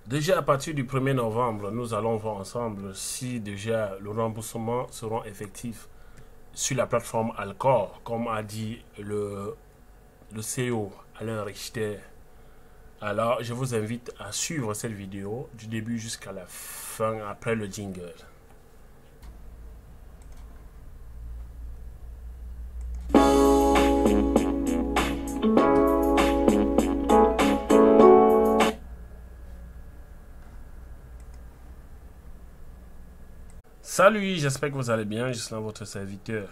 Déjà à partir du 1er novembre, nous allons voir ensemble si déjà le remboursement sera effectif sur la plateforme Alcor, comme a dit le CEO Alain Richter. Alors, je vous invite à suivre cette vidéo du début jusqu'à la fin après le jingle. Salut, j'espère que vous allez bien, je suis là votre serviteur.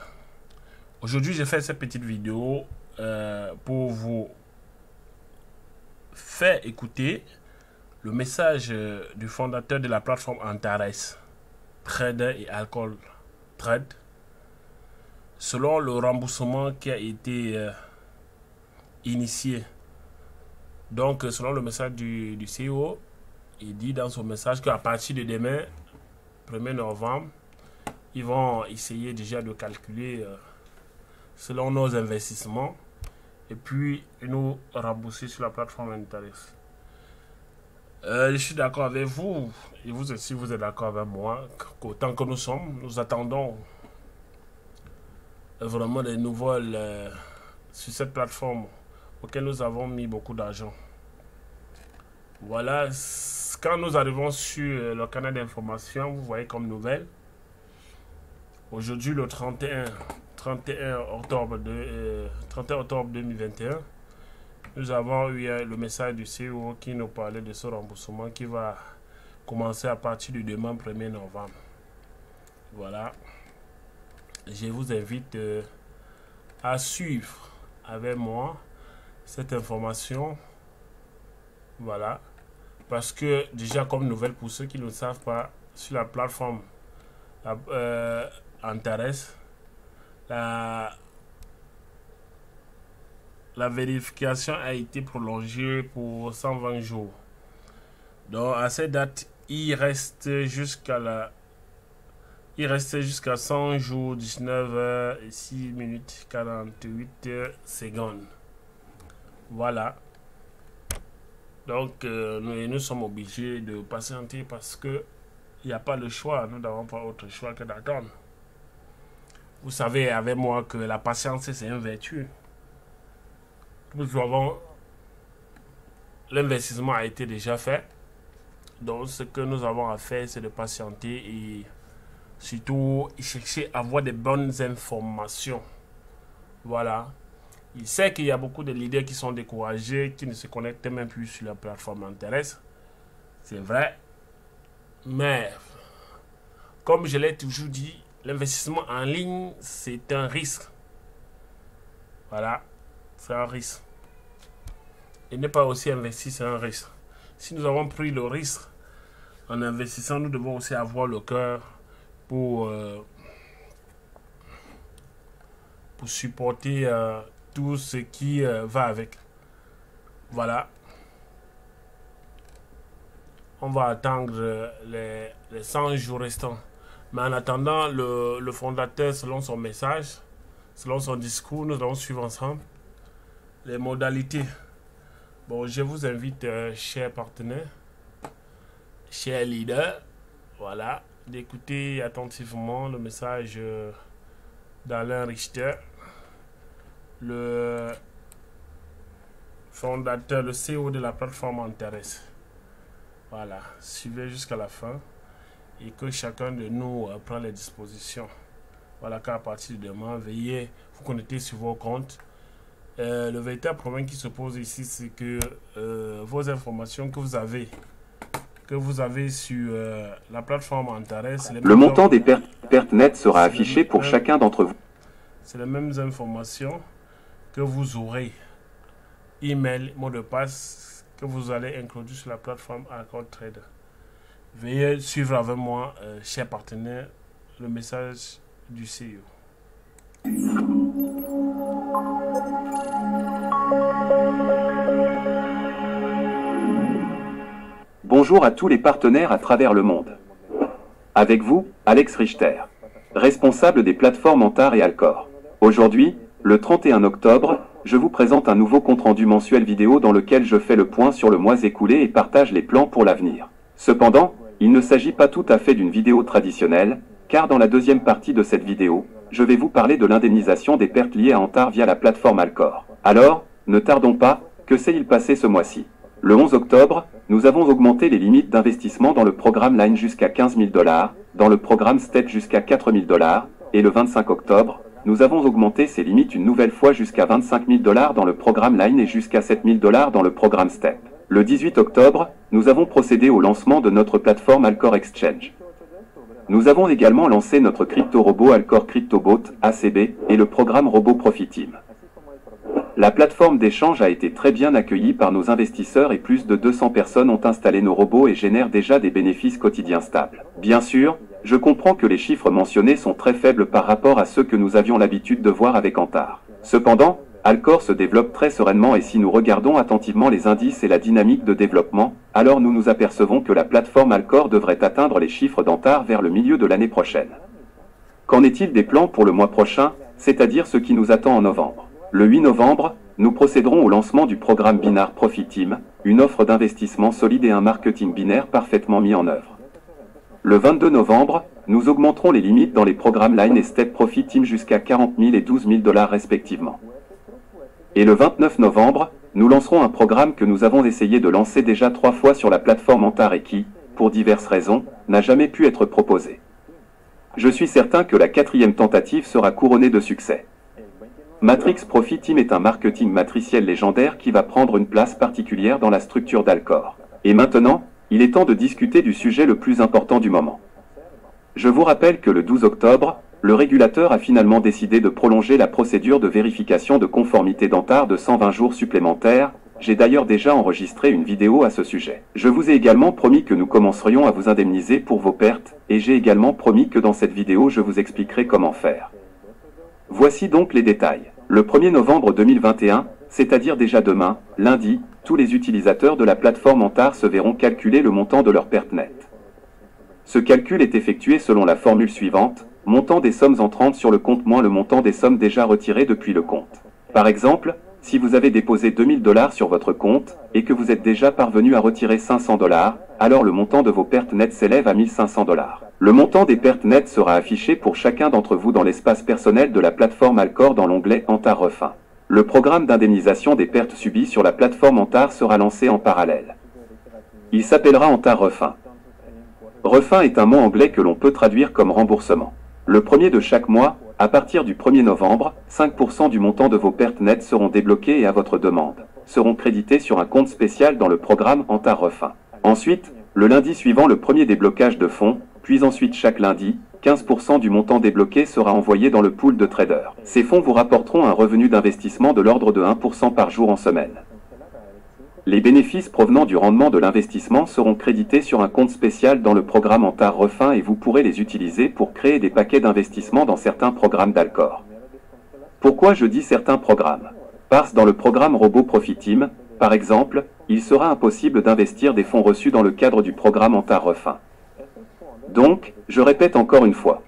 Aujourd'hui, j'ai fait cette petite vidéo pour vous faire écouter le message du fondateur de la plateforme Antares, Trader et Alcool Trade, selon le remboursement qui a été initié. Donc, selon le message du CEO, il dit dans son message qu'à partir de demain, 1er novembre, ils vont essayer déjà de calculer selon nos investissements et puis nous rembourser sur la plateforme Antares. Je suis d'accord avec vous et vous aussi vous êtes d'accord avec moi qu'autant que nous attendons vraiment des nouvelles sur cette plateforme auquel nous avons mis beaucoup d'argent. Voilà, quand nous arrivons sur le canal d'information, vous voyez comme nouvelle, aujourd'hui le 31 octobre 2021, nous avons eu le message du CEO qui nous parlait de ce remboursement qui va commencer à partir du demain 1er novembre. Voilà. Je vous invite à suivre avec moi cette information. Voilà. Parce que déjà comme nouvelle, pour ceux qui ne le savent pas, sur la plateforme Antares, la vérification a été prolongée pour 120 jours. Donc à cette date, il restait jusqu'à 100 jours, 19 heures et 6 minutes 48 secondes. Voilà. Donc nous sommes obligés de patienter parce que il n'y a pas le choix. Nous n'avons pas autre choix que d'attendre. Vous savez avec moi que la patience c'est une vertu. Nous avons l'investissement a été déjà fait. Donc ce que nous avons à faire c'est de patienter et surtout chercher à avoir des bonnes informations. Voilà. Il sait qu'il y a beaucoup de leaders qui sont découragés, qui ne se connectent même plus sur la plateforme Antares. C'est vrai. Mais, comme je l'ai toujours dit, l'investissement en ligne, c'est un risque. Voilà. C'est un risque. Et ne pas aussi investir, c'est un risque. Si nous avons pris le risque en investissant, nous devons aussi avoir le cœur pour supporter tout ce qui va avec. Voilà. On va attendre les 100 jours restants. Mais en attendant, le fondateur, selon son message, selon son discours, nous allons suivre ensemble les modalités. Bon, je vous invite, chers partenaires, chers leaders, voilà, d'écouter attentivement le message d'Alain Richter, le fondateur, le CEO de la plateforme Antares. Voilà, suivez jusqu'à la fin et que chacun de nous prend les dispositions. Voilà qu'à partir de demain, veillez, vous connectez sur vos comptes. Le véritable problème qui se pose ici, c'est que vos informations que vous avez sur la plateforme Antares, le montant des pertes nettes sera affiché pour chacun d'entre vous. C'est les mêmes informations que vous aurez, email, mot de passe, que vous allez inclure sur la plateforme Alcool Trader. Veuillez suivre avec moi, chers partenaires, le message du CEO. Bonjour à tous les partenaires à travers le monde. Avec vous, Alex Richter, responsable des plateformes Antar et Alcor. Aujourd'hui, le 31 octobre, je vous présente un nouveau compte-rendu mensuel vidéo dans lequel je fais le point sur le mois écoulé et partage les plans pour l'avenir. Cependant, il ne s'agit pas tout à fait d'une vidéo traditionnelle, car dans la deuxième partie de cette vidéo, je vais vous parler de l'indemnisation des pertes liées à Antar via la plateforme Alcor. Alors, ne tardons pas, que s'est-il passé ce mois-ci? Le 11 octobre, nous avons augmenté les limites d'investissement dans le programme Line jusqu'à 15 000 $, dans le programme STEP jusqu'à 4 000 $, et le 25 octobre, nous avons augmenté ces limites une nouvelle fois jusqu'à 25 000 $ dans le programme Line et jusqu'à 7 000 $ dans le programme STEP. Le 18 octobre, nous avons procédé au lancement de notre plateforme Alcor Exchange. Nous avons également lancé notre crypto-robot Alcor CryptoBot ACB et le programme Robot Profit Team. La plateforme d'échange a été très bien accueillie par nos investisseurs et plus de 200 personnes ont installé nos robots et génèrent déjà des bénéfices quotidiens stables. Bien sûr, je comprends que les chiffres mentionnés sont très faibles par rapport à ceux que nous avions l'habitude de voir avec Antar. Cependant, Alcor se développe très sereinement et si nous regardons attentivement les indices et la dynamique de développement, alors nous nous apercevons que la plateforme Alcor devrait atteindre les chiffres d'Antar vers le milieu de l'année prochaine. Qu'en est-il des plans pour le mois prochain, c'est-à-dire ce qui nous attend en novembre? Le 8 novembre, nous procéderons au lancement du programme Binaire Profit Team, une offre d'investissement solide et un marketing binaire parfaitement mis en œuvre. Le 22 novembre, nous augmenterons les limites dans les programmes Line et Step Profit Team jusqu'à 40 000 et 12 000 $ respectivement. Et le 29 novembre, nous lancerons un programme que nous avons essayé de lancer déjà 3 fois sur la plateforme Antar et qui, pour diverses raisons, n'a jamais pu être proposé. Je suis certain que la 4e tentative sera couronnée de succès. Matrix Profit Team est un marketing matriciel légendaire qui va prendre une place particulière dans la structure d'Alcor. Et maintenant, il est temps de discuter du sujet le plus important du moment. Je vous rappelle que le 12 octobre, le régulateur a finalement décidé de prolonger la procédure de vérification de conformité d'Antar de 120 jours supplémentaires. J'ai d'ailleurs déjà enregistré une vidéo à ce sujet. Je vous ai également promis que nous commencerions à vous indemniser pour vos pertes, et j'ai également promis que dans cette vidéo je vous expliquerai comment faire. Voici donc les détails. Le 1er novembre 2021, c'est-à-dire déjà demain, lundi, tous les utilisateurs de la plateforme Antar se verront calculer le montant de leur perte nette. Ce calcul est effectué selon la formule suivante, montant des sommes entrantes sur le compte moins le montant des sommes déjà retirées depuis le compte. Par exemple, si vous avez déposé 2000 $ sur votre compte, et que vous êtes déjà parvenu à retirer 500 $, alors le montant de vos pertes nettes s'élève à 1500 $. Le montant des pertes nettes sera affiché pour chacun d'entre vous dans l'espace personnel de la plateforme Alcor dans l'onglet Antar Refin. Le programme d'indemnisation des pertes subies sur la plateforme Antar sera lancé en parallèle. Il s'appellera Antar Refin. Refin est un mot anglais que l'on peut traduire comme remboursement. Le premier de chaque mois, à partir du 1er novembre, 5% du montant de vos pertes nettes seront débloqués et à votre demande, seront crédités sur un compte spécial dans le programme Antar Refin. Ensuite, le lundi suivant le premier déblocage de fonds, puis ensuite chaque lundi, 15% du montant débloqué sera envoyé dans le pool de traders. Ces fonds vous rapporteront un revenu d'investissement de l'ordre de 1% par jour en semaine. Les bénéfices provenant du rendement de l'investissement seront crédités sur un compte spécial dans le programme Antar Refin et vous pourrez les utiliser pour créer des paquets d'investissement dans certains programmes d'Alcor. Pourquoi je dis certains programmes? Parce que dans le programme Robot Profit Team, par exemple, il sera impossible d'investir des fonds reçus dans le cadre du programme Antar Refin. Donc, je répète encore une fois.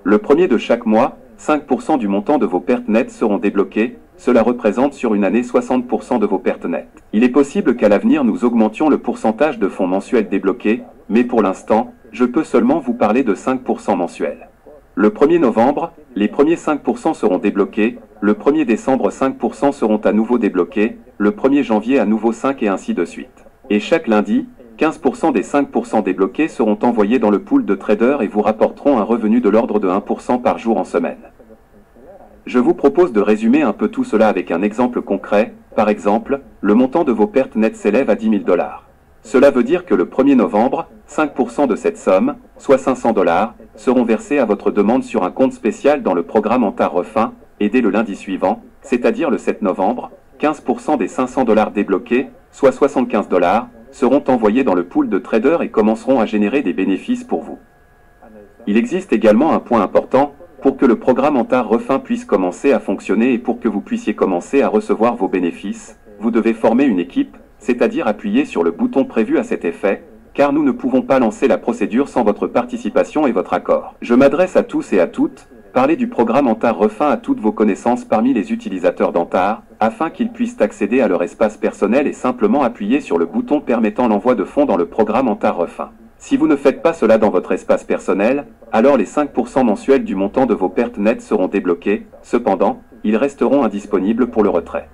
Le premier de chaque mois, 5% du montant de vos pertes nettes seront débloqués, cela représente sur une année 60% de vos pertes nettes. Il est possible qu'à l'avenir nous augmentions le pourcentage de fonds mensuels débloqués, mais pour l'instant, je peux seulement vous parler de 5% mensuels. Le 1er novembre, les premiers 5% seront débloqués, le 1er décembre 5% seront à nouveau débloqués, le 1er janvier à nouveau 5 et ainsi de suite. Et chaque lundi, 15% des 5% débloqués seront envoyés dans le pool de traders et vous rapporteront un revenu de l'ordre de 1% par jour en semaine. Je vous propose de résumer un peu tout cela avec un exemple concret. Par exemple, le montant de vos pertes nettes s'élève à 10 000 $. Cela veut dire que le 1er novembre, 5% de cette somme, soit 500 $, seront versés à votre demande sur un compte spécial dans le programme Antar Refin, et dès le lundi suivant, c'est-à-dire le 7 novembre, 15% des 500 $ débloqués, soit 75 $, seront envoyés dans le pool de traders et commenceront à générer des bénéfices pour vous. Il existe également un point important, pour que le programme Antar Refin puisse commencer à fonctionner et pour que vous puissiez commencer à recevoir vos bénéfices, vous devez former une équipe, c'est-à-dire appuyer sur le bouton prévu à cet effet, car nous ne pouvons pas lancer la procédure sans votre participation et votre accord. Je m'adresse à tous et à toutes, Parlez du programme Antar Refin à toutes vos connaissances parmi les utilisateurs d'Antar, afin qu'ils puissent accéder à leur espace personnel et simplement appuyer sur le bouton permettant l'envoi de fonds dans le programme Antar Refin. Si vous ne faites pas cela dans votre espace personnel, alors les 5% mensuels du montant de vos pertes nettes seront débloqués, cependant, ils resteront indisponibles pour le retrait.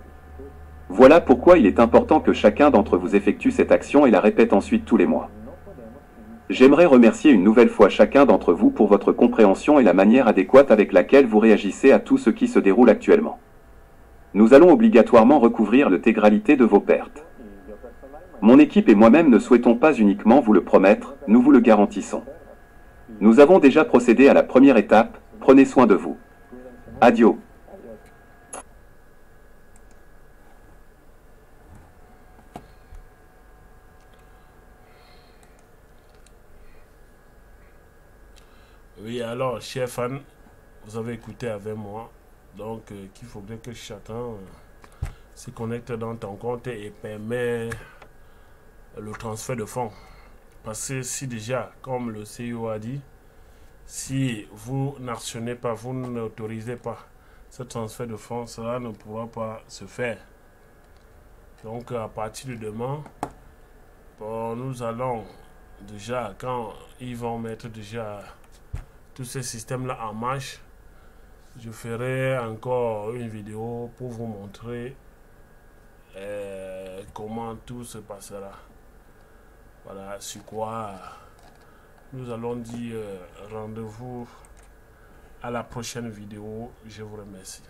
Voilà pourquoi il est important que chacun d'entre vous effectue cette action et la répète ensuite tous les mois. J'aimerais remercier une nouvelle fois chacun d'entre vous pour votre compréhension et la manière adéquate avec laquelle vous réagissez à tout ce qui se déroule actuellement. Nous allons obligatoirement recouvrir l'intégralité de vos pertes. Mon équipe et moi-même ne souhaitons pas uniquement vous le promettre, nous vous le garantissons. Nous avons déjà procédé à la première étape, prenez soin de vous. Adio. Oui, alors, chers fans, vous avez écouté avec moi. Donc, qu'il faudrait que chacun se connecte dans ton compte et permet le transfert de fonds. Parce que si déjà, comme le CEO a dit, si vous n'actionnez pas, vous n'autorisez pas ce transfert de fonds, cela ne pourra pas se faire. Donc, à partir de demain, bon, nous allons déjà, quand ils vont mettre déjà tous ces systèmes-là en marche, je ferai encore une vidéo pour vous montrer comment tout se passera. Voilà, sur quoi nous allons dire rendez-vous à la prochaine vidéo. Je vous remercie.